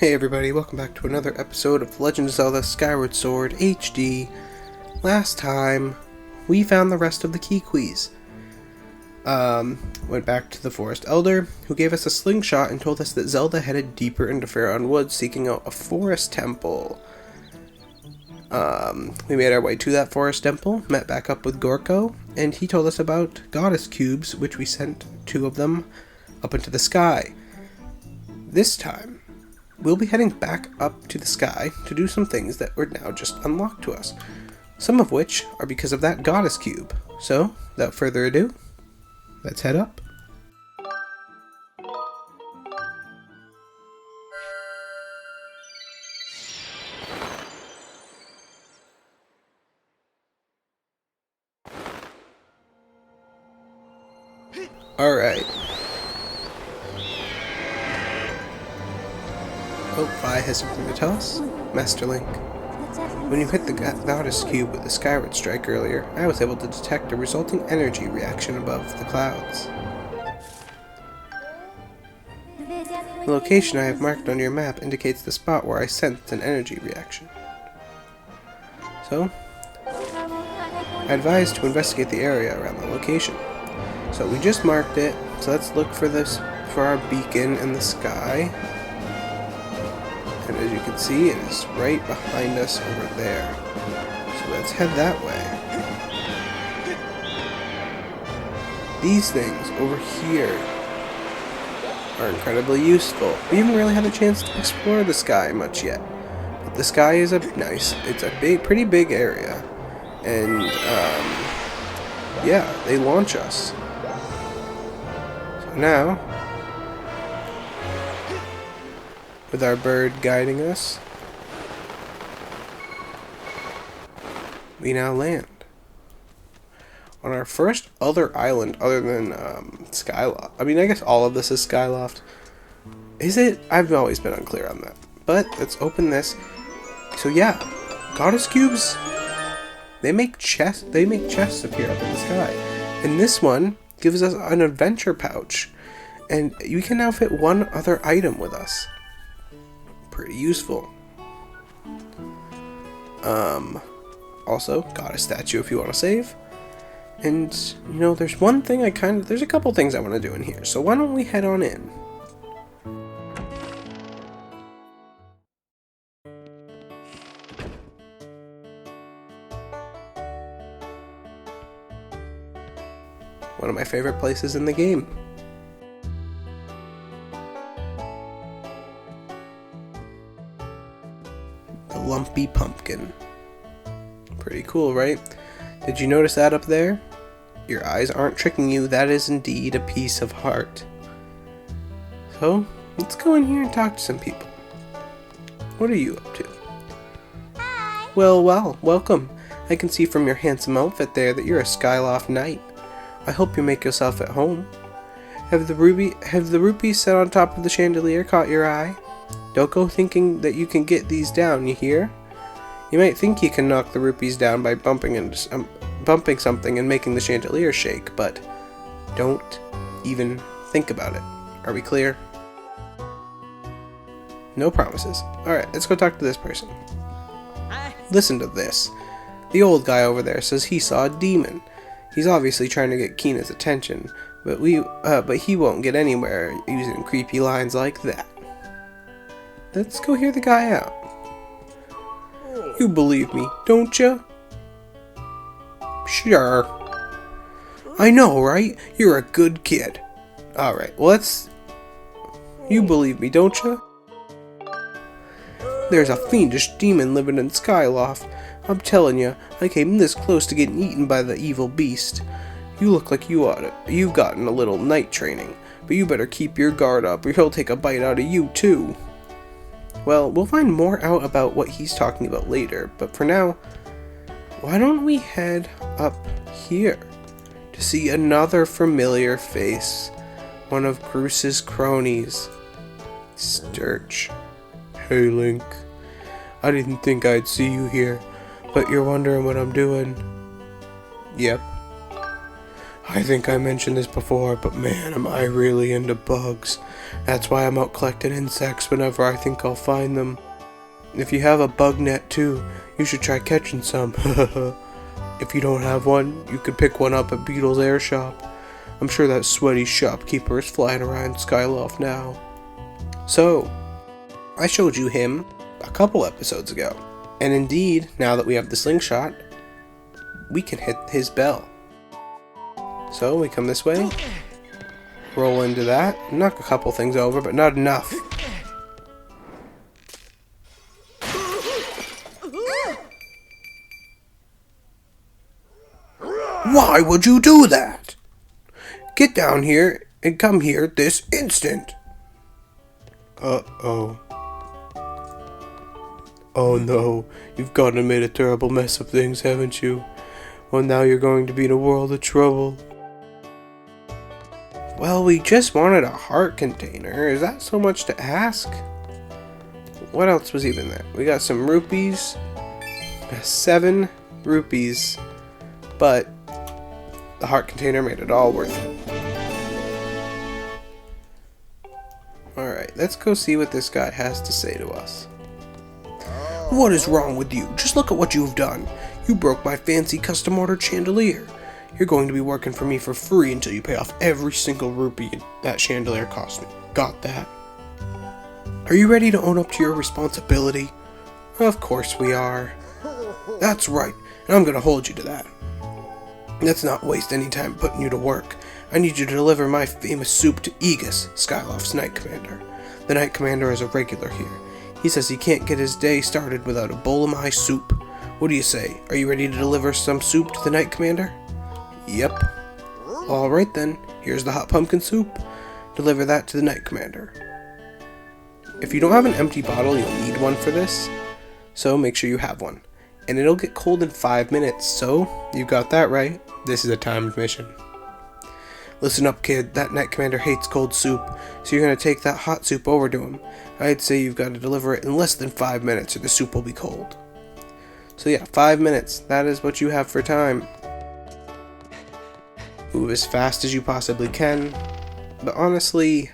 Hey everybody, welcome back to another episode of Legend of Zelda Skyward Sword HD. Last time, we found the rest of the Keyquees. Went back to the Forest Elder, who gave us a slingshot and told us that Zelda headed deeper into Faron Woods seeking out a forest temple. We made our way to that forest temple, met back up with Gorko, and he told us about goddess cubes, which we sent 2 of them up into the sky. This time, we'll be heading back up to the sky to do some things that were now just unlocked to us. Some of which are because of that goddess cube. So, without further ado, let's head up. Alright. Oh, Vi has something to tell us. Master Link. When you hit the goddess cube with the Skyward strike earlier, I was able to detect a resulting energy reaction above the clouds. The location I have marked on your map indicates the spot where I sensed an energy reaction. So, I advise to investigate the area around the location. So we just marked it, so let's look for our beacon in the sky. And as you can see, it is right behind us over there. So let's head that way. These things over here are incredibly useful. We haven't really had a chance to explore the sky much yet. But the sky is it's a pretty big area. And, yeah, they launch us. So now, with our bird guiding us, we now land on our first other island other than Skyloft. I mean, I guess all of this is Skyloft. Is it? I've always been unclear on that. But let's open this. So yeah, goddess cubes. They make chests appear up in the sky, and this one gives us an adventure pouch, and you can now fit one other item with us. Pretty useful. Also, got a statue if you want to save. And, you know, there's a couple things I want to do in here, so why don't we head on in? One of my favorite places in the game. Lumpy pumpkin. Pretty cool, right? Did you notice that up there? Your eyes aren't tricking you. That is indeed a piece of heart. So, let's go in here and talk to some people. What are you up to? Hi. Well, welcome. I can see from your handsome outfit there that you're a Skyloft knight. I hope you make yourself at home. Have the rupees set on top of the chandelier caught your eye? Don't go thinking that you can get these down, you hear? You might think you can knock the rupees down by bumping something and making the chandelier shake, but don't even think about it. Are we clear? No promises. Alright, let's go talk to this person. Listen to this. The old guy over there says he saw a demon. He's obviously trying to get Keena's attention, but he won't get anywhere using creepy lines like that. Let's go hear the guy out. You believe me, don't you? Sure. I know, right? You're a good kid. Alright, well you believe me, don't you? There's a fiendish demon living in Skyloft. I'm telling you, I came this close to getting eaten by the evil beast. You look like you've gotten a little night training, but you better keep your guard up or he'll take a bite out of you too. Well, we'll find more out about what he's talking about later, but for now, why don't we head up here to see another familiar face, one of Groos's cronies, Sturch. Hey Link, I didn't think I'd see you here, but you're wondering what I'm doing. Yep. I think I mentioned this before, but man, am I really into bugs. That's why I'm out collecting insects whenever I think I'll find them. If you have a bug net too, you should try catching some. If you don't have one, you could pick one up at Beetle's Air Shop. I'm sure that sweaty shopkeeper is flying around Skyloft now. So, I showed you him a couple episodes ago. And indeed, now that we have the slingshot, we can hit his bell. So, we come this way, roll into that, knock a couple things over, but not enough. Why would you do that? Get down here and come here this instant. Uh-oh. Oh no, you've gone and made a terrible mess of things, haven't you? Well, now you're going to be in a world of trouble. Well, we just wanted a heart container. Is that so much to ask? What else was even there? We got some rupees. 7 rupees. But the heart container made it all worth it. Alright, let's go see what this guy has to say to us. What is wrong with you? Just look at what you've done. You broke my fancy custom ordered chandelier. You're going to be working for me for free until you pay off every single rupee that chandelier cost me. Got that? Are you ready to own up to your responsibility? Of course we are. That's right, and I'm going to hold you to that. Let's not waste any time putting you to work. I need you to deliver my famous soup to Aegis, Skyloft's Knight Commander. The Knight Commander is a regular here. He says he can't get his day started without a bowl of my soup. What do you say? Are you ready to deliver some soup to the Knight Commander? Yep. Alright then, here's the hot pumpkin soup. Deliver that to the Knight Commander. If you don't have an empty bottle, you'll need one for this, so make sure you have one. And it'll get cold in 5 minutes, so you got that right. This is a timed mission. Listen up, kid, that Knight Commander hates cold soup, so you're going to take that hot soup over to him. I'd say you've got to deliver it in less than 5 minutes or the soup will be cold. So yeah, 5 minutes, that is what you have for time. Move as fast as you possibly can, but honestly,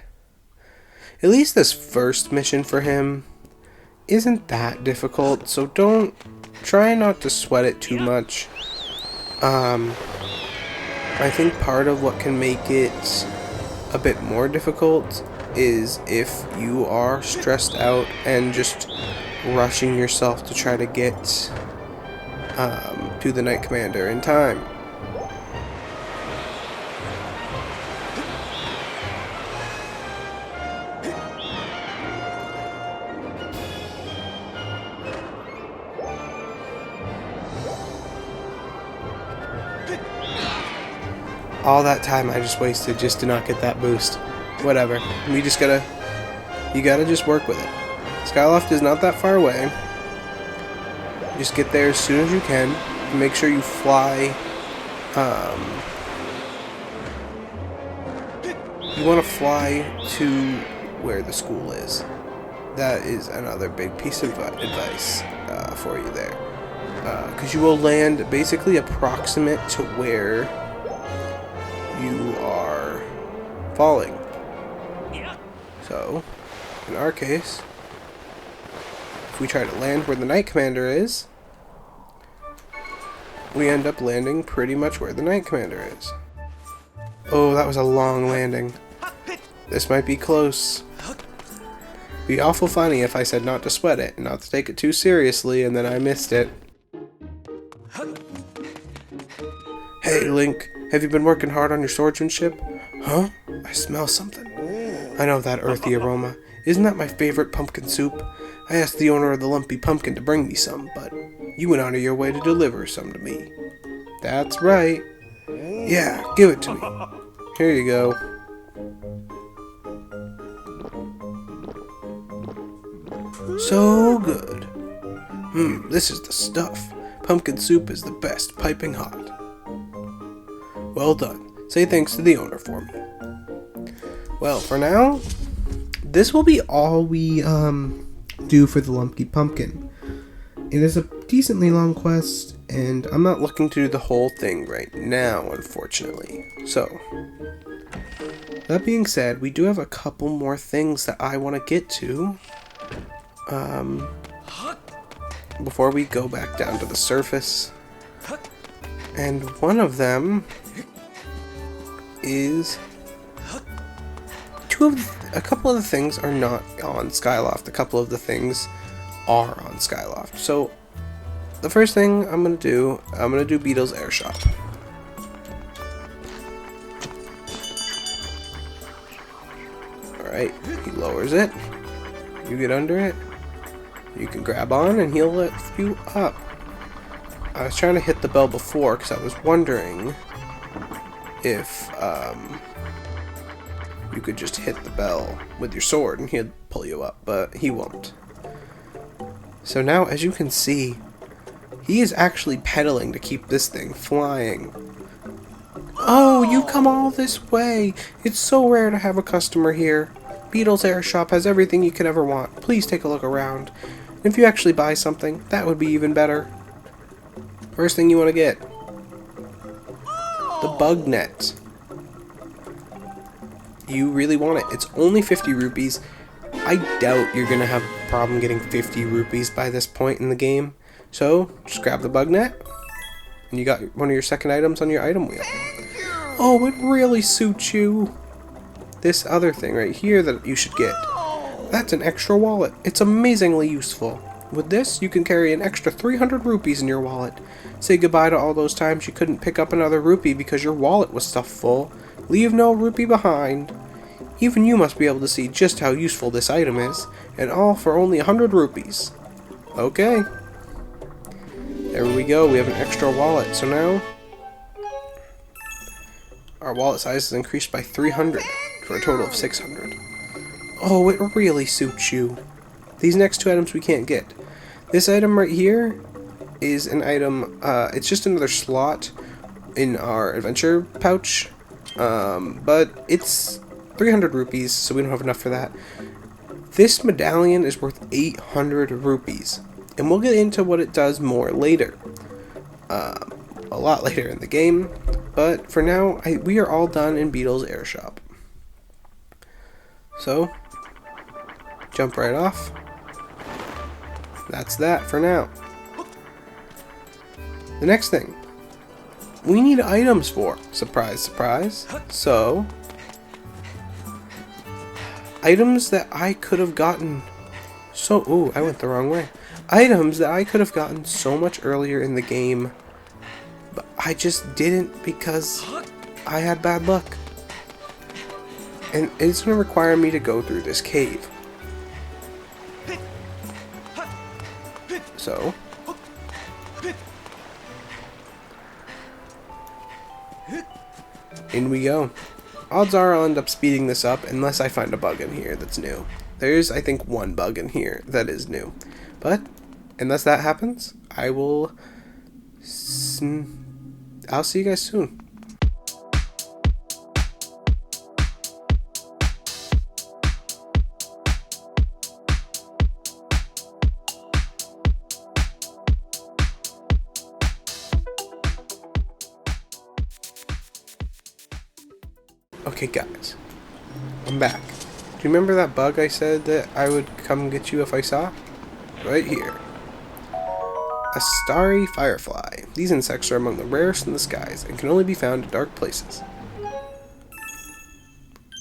at least this first mission for him isn't that difficult, so try not to sweat it too much. I think part of what can make it a bit more difficult is if you are stressed out and just rushing yourself to try to get to the Knight Commander in time. All that time I just wasted just to not get that boost. Whatever. You gotta just work with it. Skyloft is not that far away. Just get there as soon as you can. And make sure you fly. You want to fly to where the school is. That is another big piece of advice for you there. Because you will land basically approximate to where you are falling. So, in our case, if we try to land where the Knight Commander is, we end up landing pretty much where the Knight Commander is. Oh, that was a long landing. This might be close. Be awful funny if I said not to sweat it and not to take it too seriously and then I missed it. Hey, Link. Have you been working hard on your swordsmanship? Huh? I smell something. I know that earthy aroma. Isn't that my favorite pumpkin soup? I asked the owner of the lumpy pumpkin to bring me some, but you went out of your way to deliver some to me. That's right. Yeah, give it to me. Here you go. So good. This is the stuff. Pumpkin soup is the best, piping hot. Well done. Say thanks to the owner for me. Well, for now, this will be all we do for the Lumpy Pumpkin. It is a decently long quest. And I'm not looking to do the whole thing right now, unfortunately. So, that being said, we do have a couple more things that I want to get to. Before we go back down to the surface. And one of them is a couple of the things are not on Skyloft. A couple of the things are on Skyloft. So the first thing I'm gonna do Beetle's Airshop. Alright, he lowers it. You get under it. You can grab on and he'll lift you up. I was trying to hit the bell before because I was wondering if you could just hit the bell with your sword and he'd pull you up, but he won't. So now, as you can see, he is actually pedaling to keep this thing flying. Oh, you've come all this way! It's so rare to have a customer here. Beetle's Airshop has everything you could ever want. Please take a look around. And if you actually buy something, that would be even better. First thing you want to get. The bug net. You really want it. It's only 50 rupees. I doubt you're going to have a problem getting 50 rupees by this point in the game. So, just grab the bug net. And you got one of your second items on your item wheel. Oh, it really suits you. This other thing right here that you should get. That's an extra wallet. It's amazingly useful. With this, you can carry an extra 300 rupees in your wallet. Say goodbye to all those times you couldn't pick up another rupee because your wallet was stuffed full. Leave no rupee behind. Even you must be able to see just how useful this item is, and all for only 100 rupees. Okay. There we go, we have an extra wallet. So now, our wallet size is increased by 300 for a total of 600. Oh, it really suits you. These next two items we can't get. This item right here is an item, it's just another slot in our adventure pouch, but it's 300 rupees, so we don't have enough for that. This medallion is worth 800 rupees, and we'll get into what it does more later, a lot later in the game, but for now, we are all done in Beetle's Airshop. So, jump right off. That's that for now. The next thing we need items for. Surprise, surprise. So, items that I could have gotten ooh, I went the wrong way. Items that I could have gotten so much earlier in the game, but I just didn't because I had bad luck. And it's going to require me to go through this cave. So, in we go. Odds are I'll end up speeding this up unless I find a bug in here that's new. There's, I think, one bug in here that is new. But, unless that happens, I'll see you guys soon. Okay guys, I'm back. Do you remember that bug I said that I would come get you if I saw? Right here. A starry firefly. These insects are among the rarest in the skies and can only be found in dark places.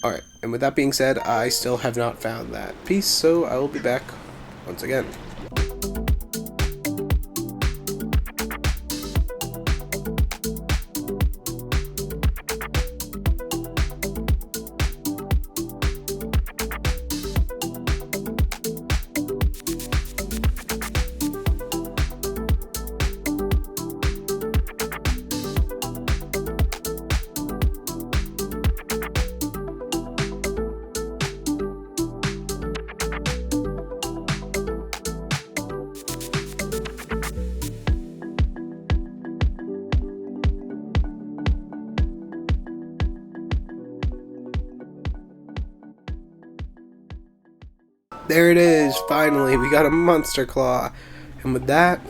Alright, and with that being said, I still have not found that piece, so I will be back once again. There it is, finally, we got a monster claw. And with that,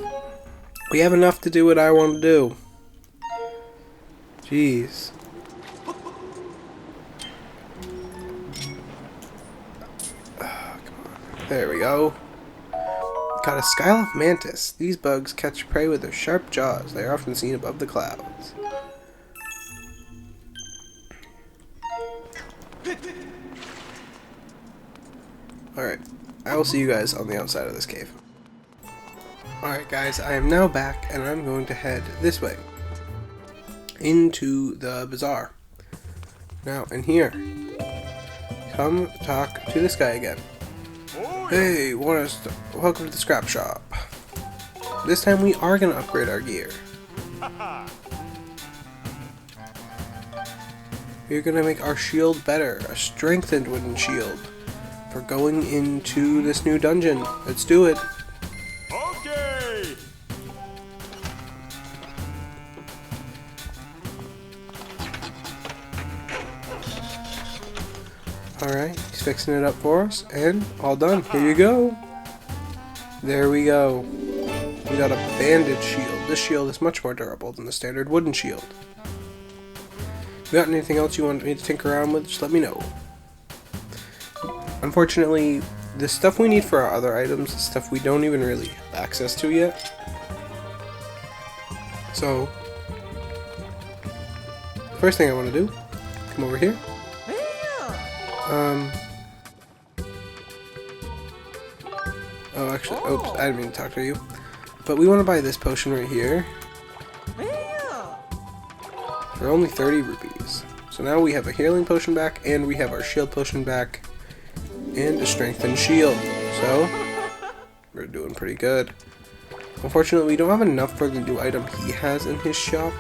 We have enough to do what I want to do. Jeez. Oh, come on. There we go. Caught a Skyloft mantis. These bugs catch prey with their sharp jaws. They are often seen above the clouds. Alright, I will see you guys on the outside of this cave. Alright guys, I am now back and I'm going to head this way. Into the bazaar. Now, in here. Come talk to this guy again. Hey, welcome to the scrap shop. This time we are going to upgrade our gear. We're going to make our shield better. A strengthened wooden shield. For going into this new dungeon. Let's do it. Okay. Alright, he's fixing it up for us, and all done. Here you go. There we go. We got a banded shield. This shield is much more durable than the standard wooden shield. If you got anything else you want me to tinker around with, just let me know. Unfortunately, the stuff we need for our other items is stuff we don't even really have access to yet. So, first thing I want to do, come over here. Oh, actually, oops, I didn't mean to talk to you. But we want to buy this potion right here. For only 30 rupees. So now we have a healing potion back, and we have our shield potion back. And a strengthened shield. So, we're doing pretty good. Unfortunately, we don't have enough for the new item he has in his shop.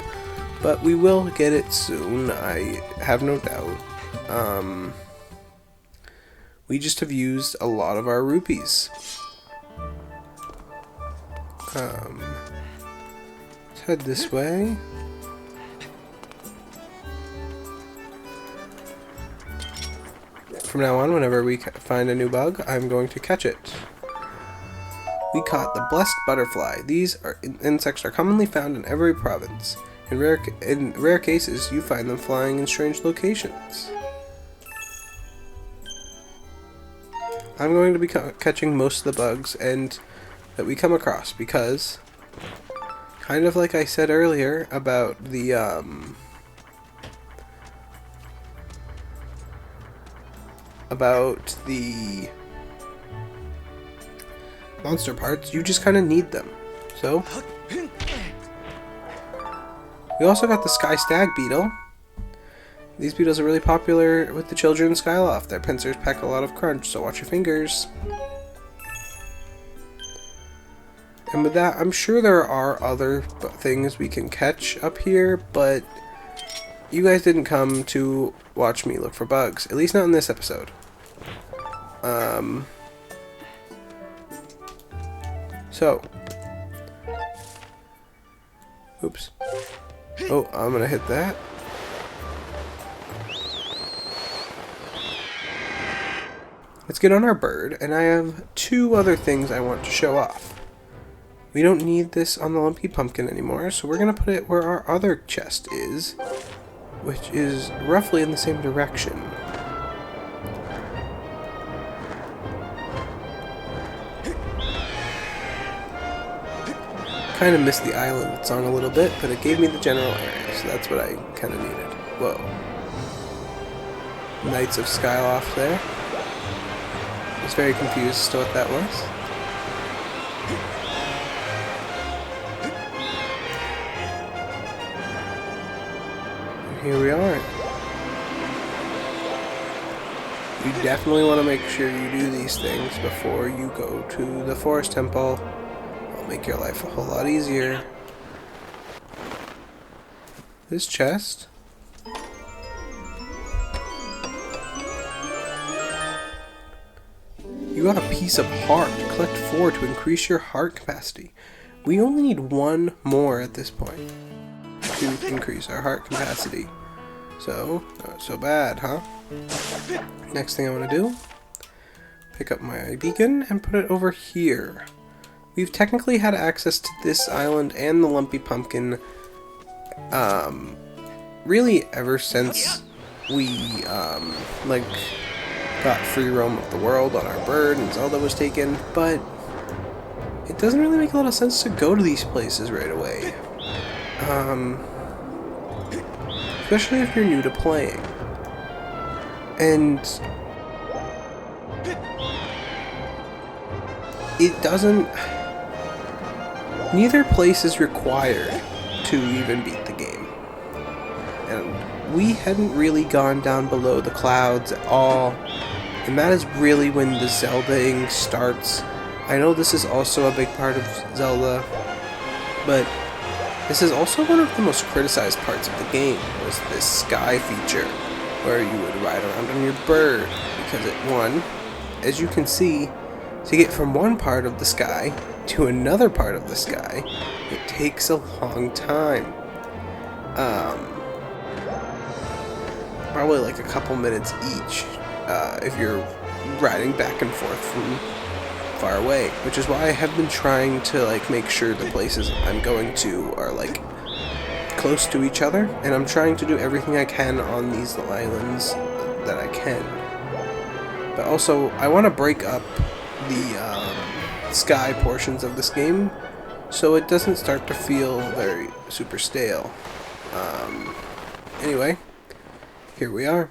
But we will get it soon, I have no doubt. We just have used a lot of our rupees. Let's head this way. From now on, whenever we find a new bug, I'm going to catch it. We caught the blessed butterfly. These insects are commonly found in every province. In rare cases, you find them flying in strange locations. I'm going to be catching most of the bugs that we come across because, kind of like I said earlier about the monster parts, you just kind of need them. So, we also got the sky stag beetle. These beetles are really popular with the children in Skyloft. Their pincers pack a lot of crunch, so watch your fingers. And with that, I'm sure there are other things we can catch up here, but you guys didn't come to watch me look for bugs. At least not in this episode. So. Oops. Oh, I'm gonna hit that. Let's get on our bird, and I have two other things I want to show off. We don't need this on the lumpy pumpkin anymore, so we're going to put it where our other chest is, which is roughly in the same direction. Kind of missed the island it's on a little bit, but it gave me the general area, so that's what I kind of needed. Whoa. Knights of Skyloft there. I was very confused as to what that was. And here we are. You definitely want to make sure you do these things before you go to the forest temple. It'll make your life a whole lot easier. This chest. You got a piece of heart. Collect 4 to increase your heart capacity. We only need 1 more at this point to increase our heart capacity. So, not so bad, huh? Next thing I want to do, pick up my beacon and put it over here. we've technically had access to this island and the Lumpy Pumpkin, really ever since we, got free roam of the world on our bird and Zelda was taken, but it doesn't really make a lot of sense to go to these places right away. Especially if you're new to playing. And it doesn't... Neither place is required to even beat the game. And we hadn't really gone down below the clouds at all. And that is really when the Zelda-ing starts. I know this is also a big part of Zelda, but this is also one of the most criticized parts of the game, was this sky feature, where you would ride around on your bird, because one, as you can see, to get from one part of the sky to another part of the sky, it takes a long time. Probably like a couple minutes each, if you're riding back and forth from far away, which is why I have been trying to make sure the places I'm going to are close to each other, and I'm trying to do everything I can on these islands that I can. But also, I want to break up the sky portions of this game so it doesn't start to feel very super stale. Anyway, here we are.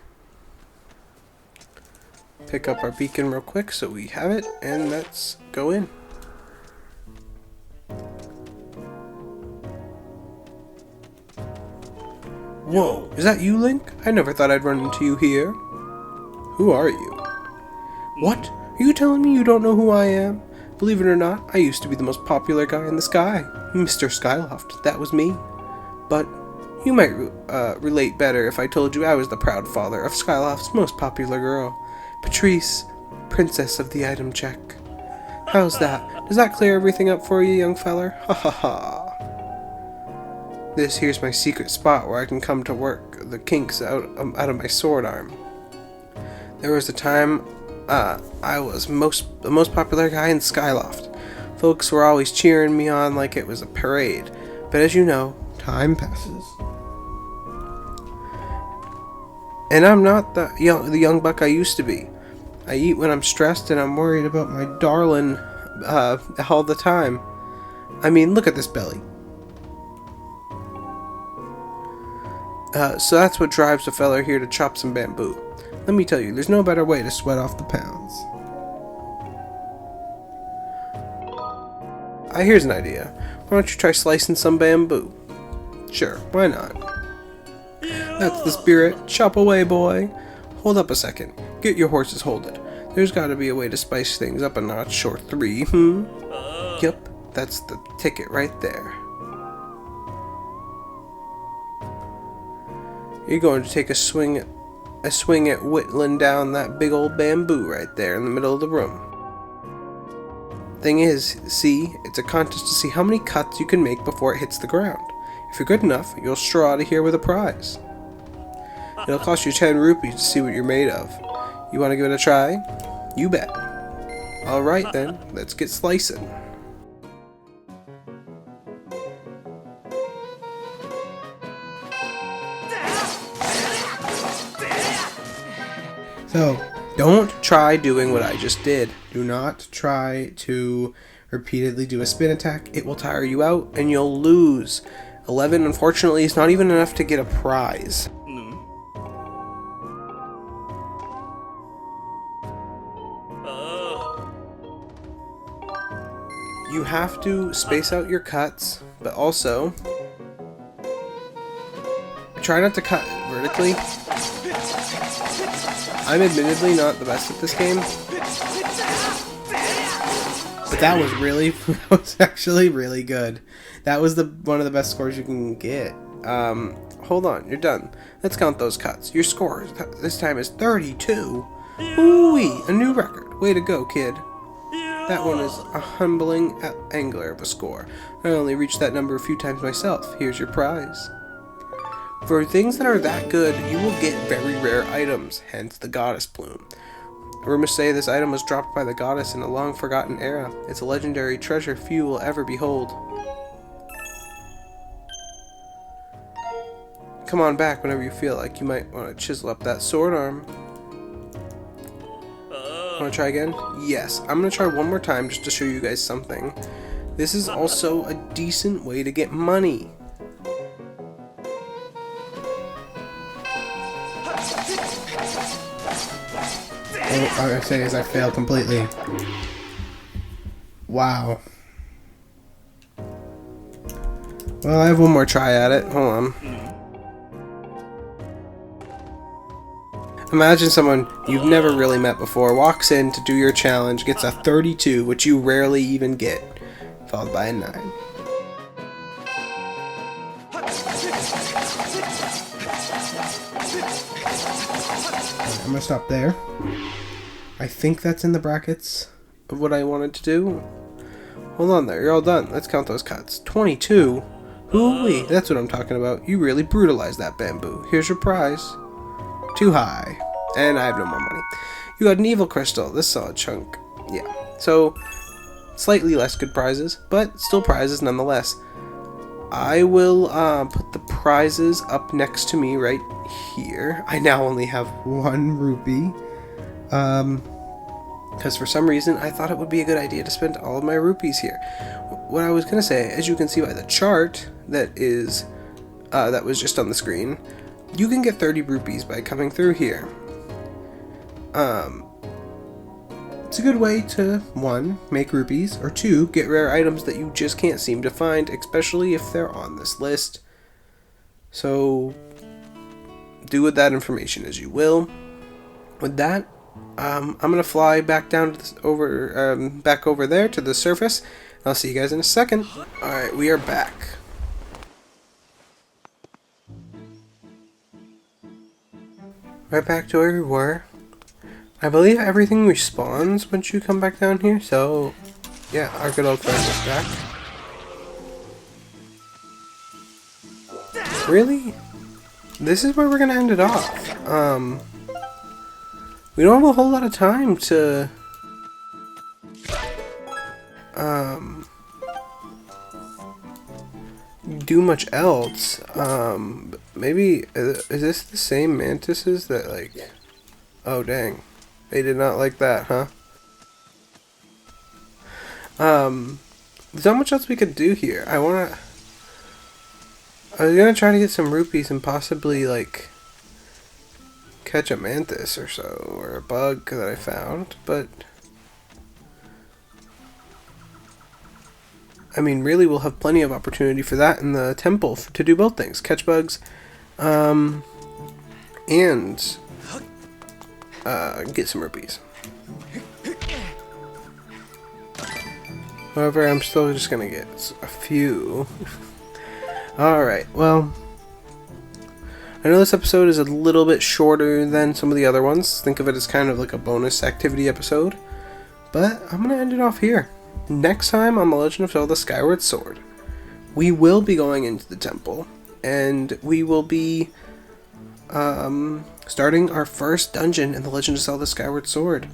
Pick up our beacon real quick so we have it, and let's go in. Whoa, is that you, Link? I never thought I'd run into you here. Who are you? What? Are you telling me you don't know who I am? Believe it or not, I used to be the most popular guy in the sky. Mr. Skyloft, that was me. But you might relate better if I told you I was the proud father of Skyloft's most popular girl, Patrice, Princess of the Item Check. How's that? Does that clear everything up for you, young feller? Ha ha ha. This here's my secret spot where I can come to work the kinks out of my sword arm. There was a time I was the most popular guy in Skyloft. Folks were always cheering me on like it was a parade. But as you know, time passes. And I'm not the young buck I used to be. I eat when I'm stressed and I'm worried about my darling all the time. I mean, look at this belly. So that's what drives a fella here to chop some bamboo. Let me tell you, there's no better way to sweat off the pounds. Here's an idea. Why don't you try slicing some bamboo? Sure, why not? That's the spirit. Chop away, boy. Hold up a second. Get your horses holded. There's gotta be a way to spice things up a notch or three, Yep, that's the ticket right there. You're going to take a swing at whittling down that big old bamboo right there in the middle of the room. Thing is, see, it's a contest to see how many cuts you can make before it hits the ground. If you're good enough, you'll stroll out of here with a prize. It'll cost you 10 rupees to see what you're made of. You want to give it a try? You bet. Alright then, let's get slicing. So, don't try doing what I just did. Do not try to repeatedly do a spin attack. It will tire you out and you'll lose. 11, unfortunately, is not even enough to get a prize. You have to space out your cuts, but also try not to cut vertically. I'm admittedly not the best at this game, but that was actually really good. That was one of the best scores you can get. Hold on, you're done. Let's count those cuts. Your score this time is 32. Ooh-wee, a new record. Way to go, kid. That one is a humbling angler of a score. I only reached that number a few times myself. Here's your prize. For things that are that good, you will get very rare items, hence the goddess plume. Rumors say this item was dropped by the goddess in a long-forgotten era. It's a legendary treasure few will ever behold. Come on back whenever you feel like you might want to chisel up that sword arm. Want to try again? Yes. I'm going to try one more time just to show you guys something. This is also a decent way to get money. All I say is I failed completely. Wow. Well, I have one more try at it. Hold on. Imagine someone you've never really met before walks in to do your challenge, gets a 32, which you rarely even get, followed by a 9. I'm gonna stop there. I think that's in the brackets of what I wanted to do. Hold on there, you're all done. Let's count those cuts. 22? Hoo-wee, that's what I'm talking about. You really brutalized that bamboo. Here's your prize. Too high. And I have no more money. You got an evil crystal. This solid chunk. Yeah. So, slightly less good prizes, but still prizes nonetheless. I will put the prizes up next to me right here. I now only have 1 rupee. Because for some reason I thought it would be a good idea to spend all of my rupees here. What I was going to say, as you can see by the chart that is that was just on the screen, you can get 30 rupees by coming through here. It's a good way to, 1, make rupees, or 2, get rare items that you just can't seem to find, especially if they're on this list. So, do with that information as you will. With that, I'm gonna fly back down to back over there to the surface. I'll see you guys in a second. Alright, we are back. Right back to where we were. I believe everything respawns once you come back down here, so yeah, our good old friend is back. Really? This is where we're gonna end it off. We don't have a whole lot of time to do much else. Maybe is this the same mantises that like? Oh dang, they did not like that, huh? There's not much else we could do here. I was gonna try to get some rupees and possibly like catch a mantis or so, or a bug that I found, but I mean, really, we'll have plenty of opportunity for that in the temple to do both things: catch bugs, and get some rupees. However, I'm still just gonna get a few. Alright, well, I know this episode is a little bit shorter than some of the other ones. Think of it as kind of like a bonus activity episode. But I'm gonna end it off here. Next time on The Legend of Zelda Skyward Sword, we will be going into the temple, and we will be starting our first dungeon in The Legend of Zelda Skyward Sword.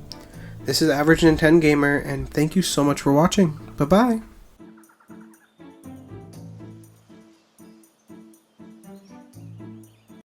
This is Average Nintendo Gamer, and thank you so much for watching. Bye-bye.